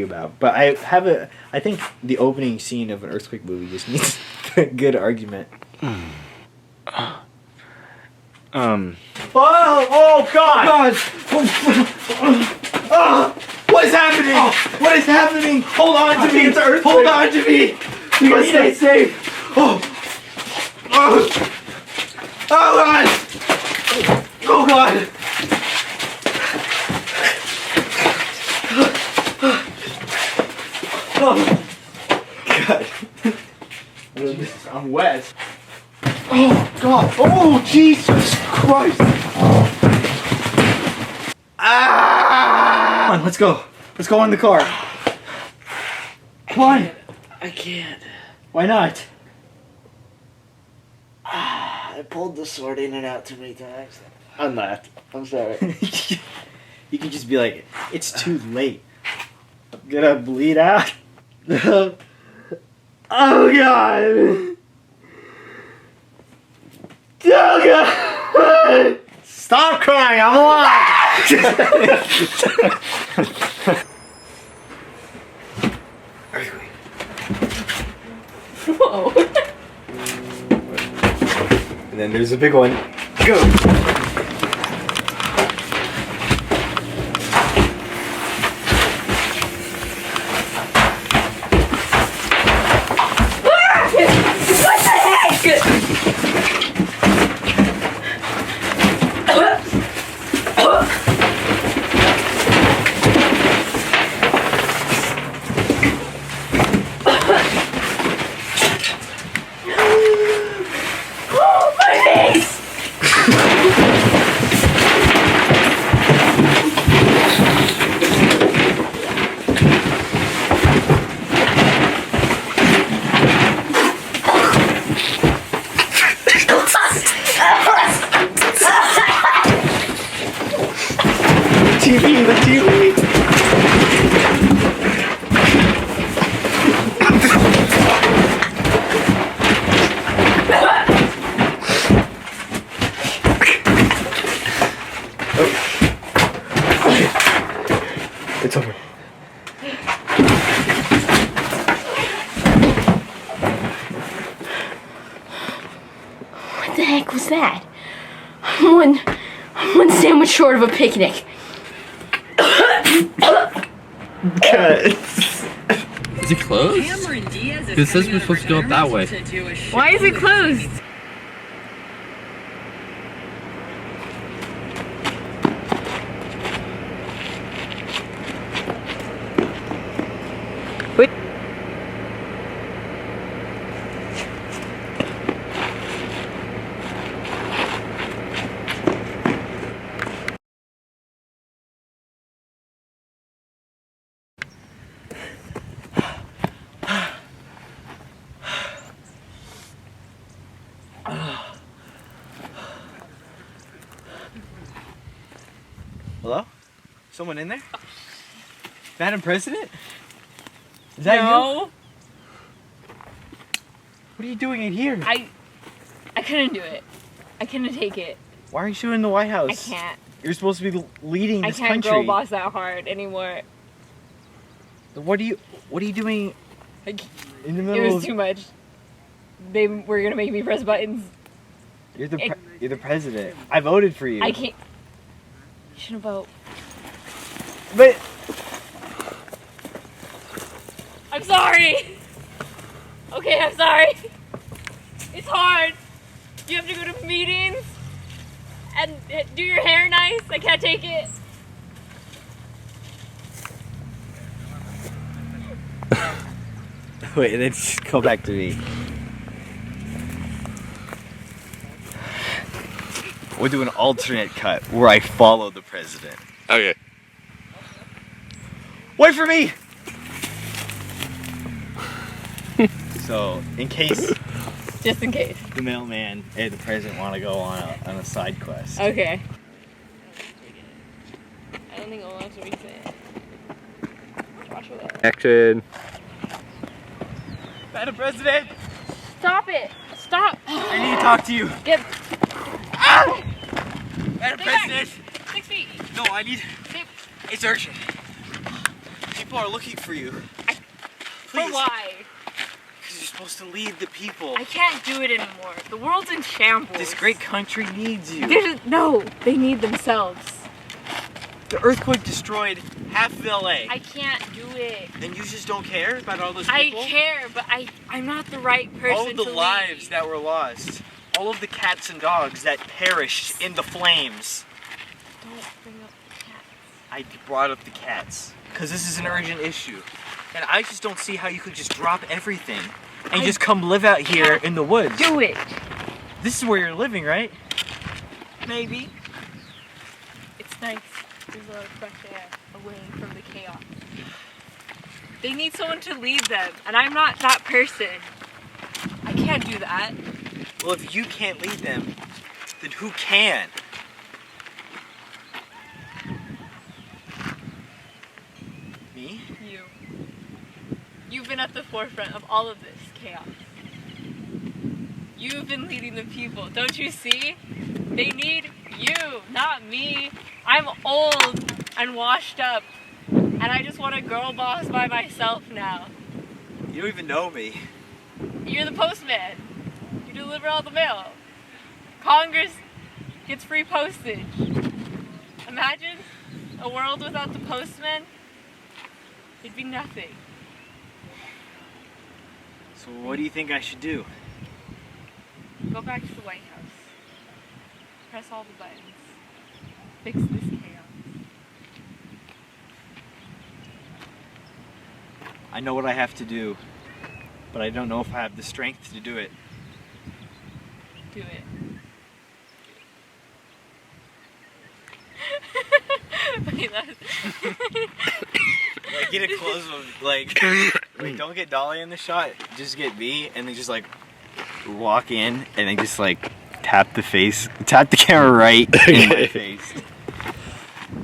about. But I think the opening scene of an earthquake movie just needs a good argument. Oh God! What is happening? What is happening? Hold on to me! It's an earthquake! Hold on to me! You gotta stay safe! Oh God! Oh God! Oh God! I'm wet. Oh God! Oh Jesus Christ! Ah! Come on, let's go. Let's go in the car. Come on. I can't. Why not? I pulled the sword in and out too many times. I'm not. I'm sorry. You could just be like, it's too late. I'm gonna bleed out. Oh God! Oh God! Stop crying! I'm alive! Whoa. And then there's a big one. Go! The TV. It's over. What the heck was that? One sandwich short of a picnic. Is it closed? It says we're supposed to go up that way. Why is it closed? Wait. Hello? Someone in there? Madam President? Is that you? No. What are you doing in here? I couldn't do it. I couldn't take it. Why are you in the White House? I can't. You're supposed to be leading this I can't country. girl boss that hard anymore. What are you doing Like, in the it middle was of... too much. They were gonna make me press buttons. You're the president. I voted for you. I can't. You shouldn't vote. But... I'm sorry. Okay, I'm sorry. It's hard. You have to go to meetings and do your hair nice. I can't take it. Wait, then just go back to me. We'll do an alternate cut where I follow the president. Okay. Wait for me! So, in case Just in case. the mailman and the president want to go on a side quest. Okay. I don't think I'll actually be saying. Watch for that. Action. Madam President! Stop it! Stop! I need to talk to you! Get. Ah! Madam Stay back. President! 6 feet! No, I need... Stay. It's urgent. people are looking for you. For why? Because you're supposed to lead the people. I can't do it anymore. The world's in shambles. This great country needs you. No, they need themselves. The earthquake destroyed half of LA. I can't do it. And you just don't care about all those people? I care, but I'm not the right person all of the to lives lead. that were lost. All of the cats and dogs that perished in the flames. Don't bring up the cats. I brought up the cats. Because this is an urgent issue. And I just don't see how you could just drop everything and just come live out here in the woods. Do it. This is where you're living, right? Maybe. It's nice. There's a lot of fresh air away from the chaos. They need someone to lead them, and I'm not that person. I can't do that. Well, if you can't lead them, then who can? Me? You. You've been at the forefront of all of this chaos. You've been leading the people. Don't you see? They need you, not me. I'm old and washed up, and I just want a girl boss by myself now. You don't even know me. You're the postman. You deliver all the mail. Congress gets free postage. Imagine a world without the postman. It'd be nothing. So what do you think I should do? Go back to the White House. Press all the buttons. Fix this chaos. I know what I have to do, but I don't know if I have the strength to do it. Do it. Wait, Like, get a close of, like, wait, don't get Dolly in the shot, just get me, and then just, like, walk in, and then just, like, tap the camera right in my face.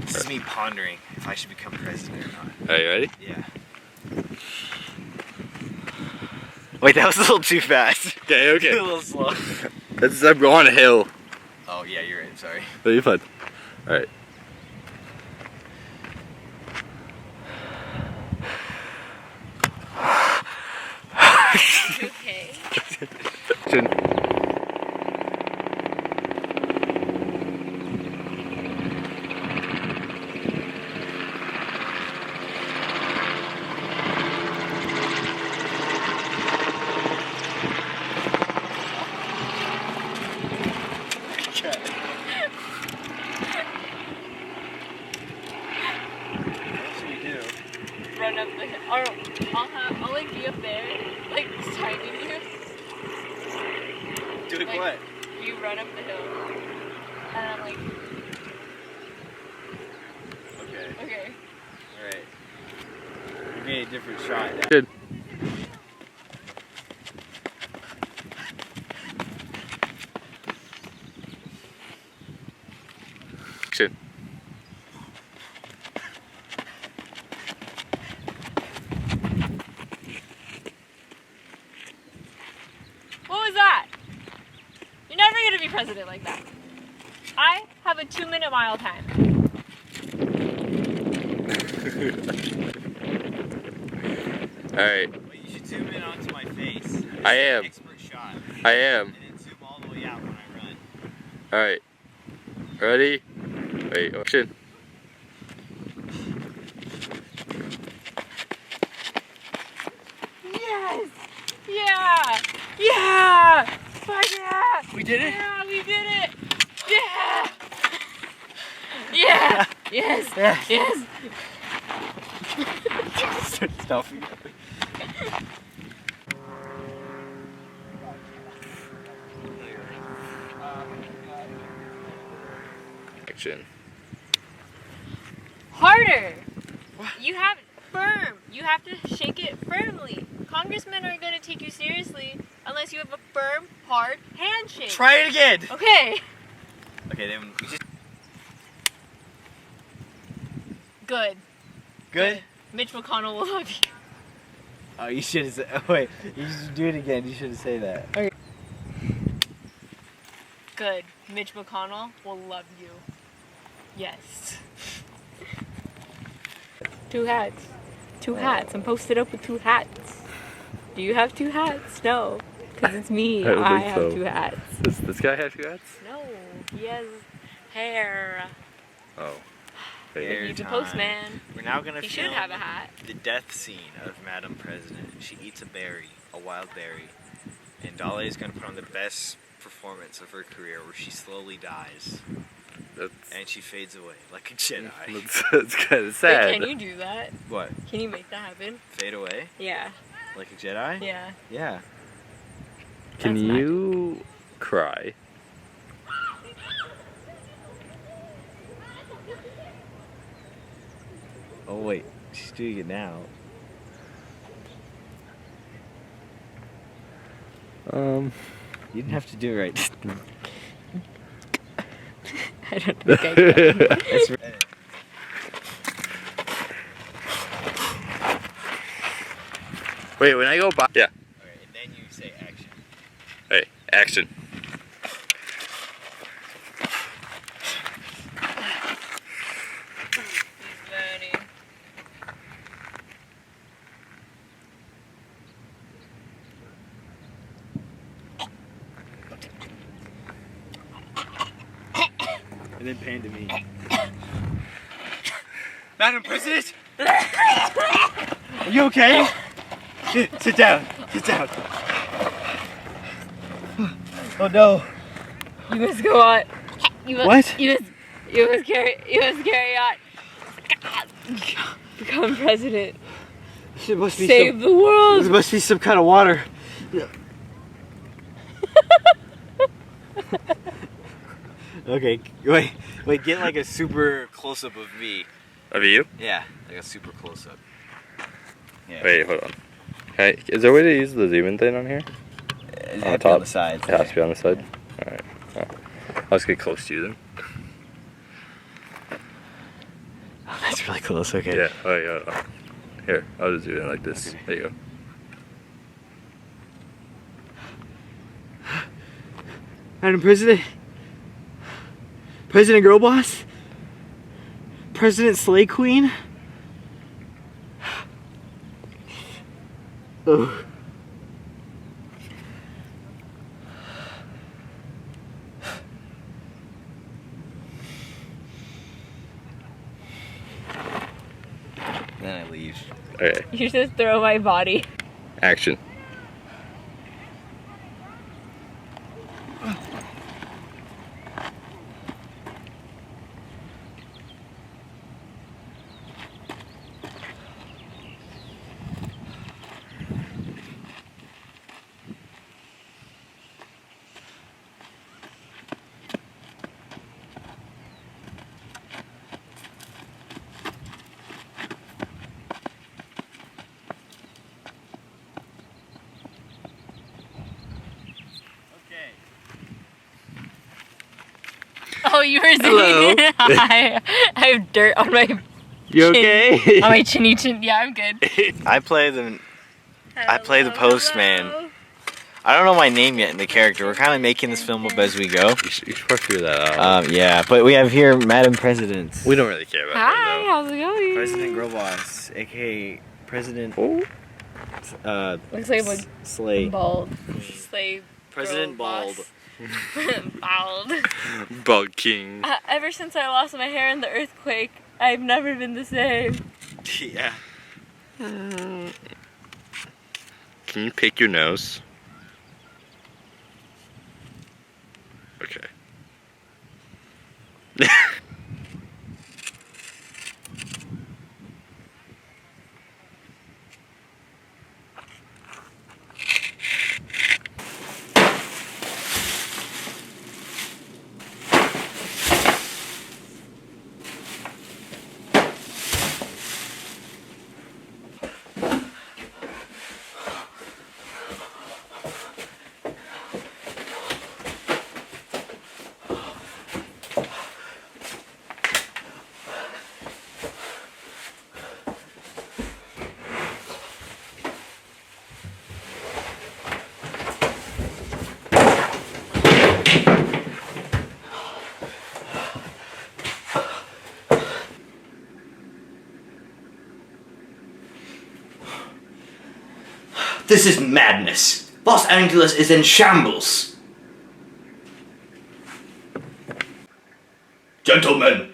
This is me pondering if I should become president or not. Are you ready? Yeah. Wait, that was a little too fast. Okay, A okay. little slow. I'm on a hill. Oh, yeah, you're right, sorry. Oh, you're fine. Alright. okay. Run up the hill. Or I'll like be up there, like timing you. Doing Like, what? You run up the hill, and I'm like, Okay, okay. alright. Give me a different shot now. Good. Action. What was that? You're never gonna be president like that. I have a 2-minute mile time. Alright. Wait, you should zoom in onto my face. This I is an am. expert shot. I am. And then zoom all the way out when I run. Alright. Ready? Wait, action. Yes! Yeah! Yeah! Fuck yeah! We did it? Yeah, we did it! Yeah! Yeah! Yes! Yes. Yes! Start stuffing. Action. Harder! You have firm. You have to shake it firmly. Congressmen aren't going to take you seriously unless you have a firm, hard handshake. Try it again! Okay. Okay, then we just... Good. Good? Mitch McConnell will love you. Oh, you should have said... Oh, wait, you should do it again. You should have said that. Okay. Good. Mitch McConnell will love you. Yes. 2 hats. 2 hats. I'm posted up with 2 hats. Do you have 2 hats? No. Because it's me. I don't think have so. 2 hats. Does this guy have 2 hats? No. He has hair. Oh. Hair He's a time. postman. We're now gonna He film should have a hat. the death scene of Madam President. She eats a berry, a wild berry, and Dolly is gonna put on the best performance of her career, where she slowly dies and she fades away like a Jedi. That's kind of sad. Wait, can you do that? What? Can you make that happen? Fade away Yeah. like a Jedi? Yeah. Yeah. Can That's you cry? Oh wait, she's doing it now. You didn't have to do it right. I don't think I can. That's right. Wait, when I go by. Yeah. Alright, and then you say action. Hey, action. He's burning. And then pan to me. Madam President? Are you okay? Sit down. Sit down. Oh no. You must go on. You must, What? You must carry on. Become president. It must be Save the world. There must be some kind of water. Okay, wait, get like a super close up of me. Of you? Yeah, like a super close up. Yeah. Wait, hold on. Hey, is there a way to use the zoom in thing on here? It On has to be top? on the sides. It has to be on the side? Alright. Well, I'll just get close to you then. Oh, that's really close. Okay. Yeah. Oh, yeah. Here, I'll just do it like this. Okay. There you go. Madam President. President Girl Boss. President Slay Queen. Oh. Then I leave. Okay. You just throw my body. Action. Oh, you were Hello. saying I have dirt on my You chin. okay? On my chinny chin. Yeah, I'm good. I play the postman. I don't know my name yet in the character. We're kind of making this film up as we go. You should probably figure that out. Yeah, but we have here Madam President. We don't really care about Hi, that how's it going? President Girl Boss, aka President. though. Looks like a Slay. bald. Slave. President girl Bald. boss. Bald. Bald King. Ever since I lost my hair in the earthquake, I've never been the same. Yeah. Can you pick your nose? Okay. This is madness. Los Angeles is in shambles. Gentlemen!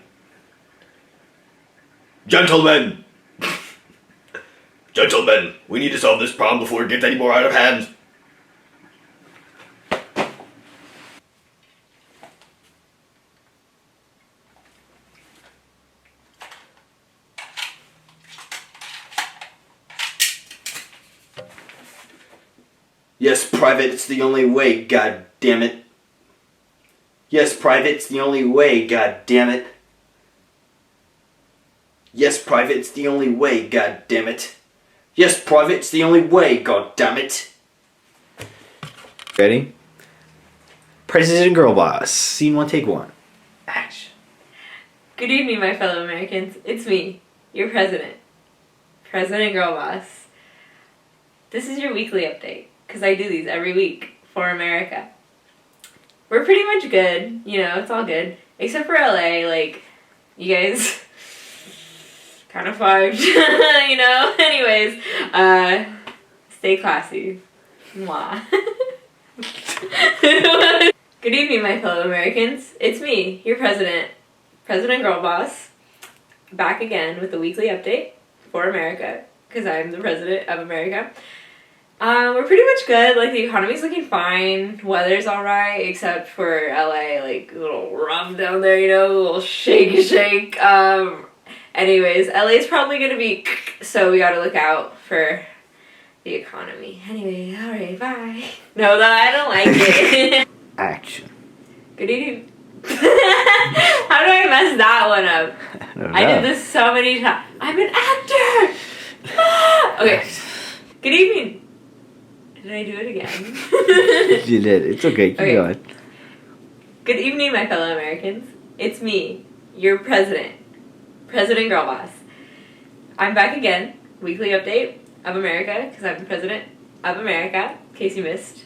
Gentlemen! Gentlemen, we need to solve this problem before it gets any more out of hand. Yes, Private, it's the only way, god damn it. Yes, Private, it's the only way, god damn it. Yes, Private, it's the only way, god damn it. Yes, Private, it's the only way, god damn it. Ready? President Girl Boss. Scene 1, take 1. Action. Good evening, my fellow Americans. It's me, your president. President Girl Boss. This is your weekly update, because I do these every week for America. We're pretty much good, you know, it's all good. Except for LA, like, you guys kind of fucked, you know? Anyways, stay classy. Mwah. Good evening, my fellow Americans. It's me, your president, President Girl Boss, back again with a weekly update for America, because I'm the president of America. We're pretty much good. Like, the economy's looking fine. Weather's alright, except for LA, like, a little rough down there, you know, a little shake. Anyways, LA's probably gonna be, so we gotta look out for the economy. Anyway, alright, bye. No, I don't like it. Action. Good evening. How do I mess that one up? I don't know. I did this so many times. I'm an actor! Okay. Good evening. Did I do it again? You did. It's okay. Keep Okay. going. Good evening, my fellow Americans. It's me, your president, President Girl Boss. I'm back again. Weekly update of America, because I'm the president of America, in case you missed.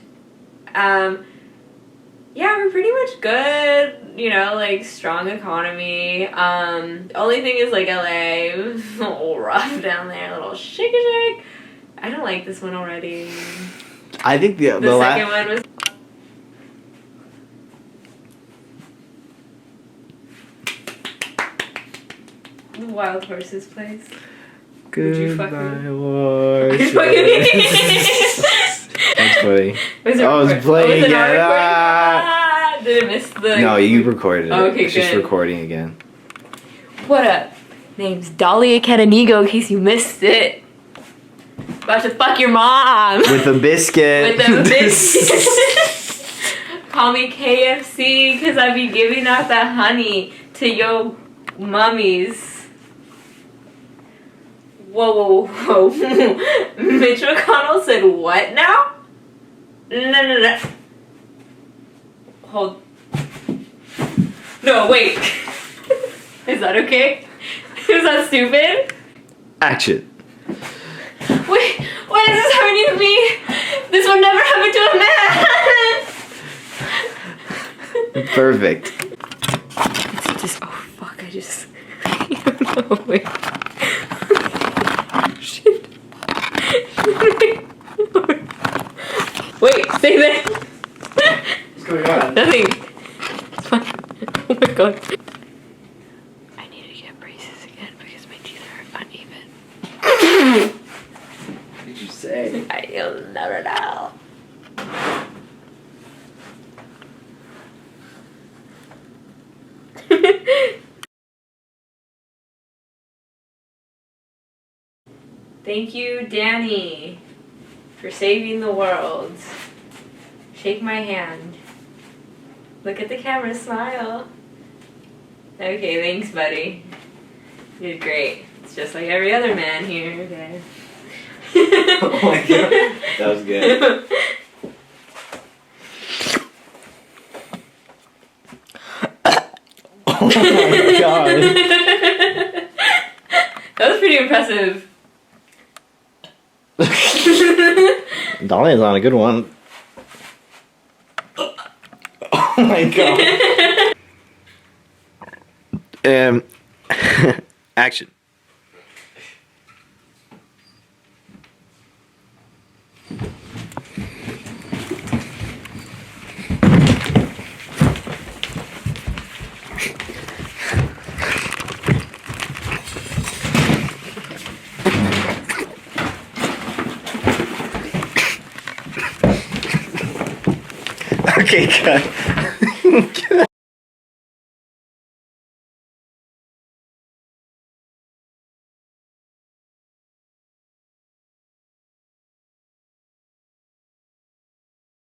Yeah, we're pretty much good, you know, like, strong economy. Only thing is, like, LA, a little rough down there, a little shake. I don't like this one already. I think the second one was... The Wild Horses place. Would you fuck Goodbye, me? horse. That's funny. Was I was playing it it. not recording? Ah! Did it miss the... No, you recorded it. Okay, It's just good. recording again. What up? Name's Dolly Cananigo, in case you missed it. About to fuck your mom. With a biscuit. With a biscuit. Call me KFC, because I be giving out the honey to your mummies. Whoa. Mitch McConnell said what now? No. Hold. No, wait. Is that okay? Is that stupid? Action. Wait, why is this happening to me? This would never happen to a man! Perfect. It's just, oh fuck, I just, no, wait. Shit. Wait, stay there. What's going on? Nothing. It's fine. Oh my god. I need to get braces again because my teeth are uneven. What did you say? You'll never know. Thank you, Danny, for saving the world. Shake my hand. Look at the camera, smile. Okay, thanks, buddy. You did great. It's just like every other man here. Okay. Oh my god. That was good. Oh my god. That was pretty impressive. Dolly's on a good one. Oh my god. Action. Okay, cut.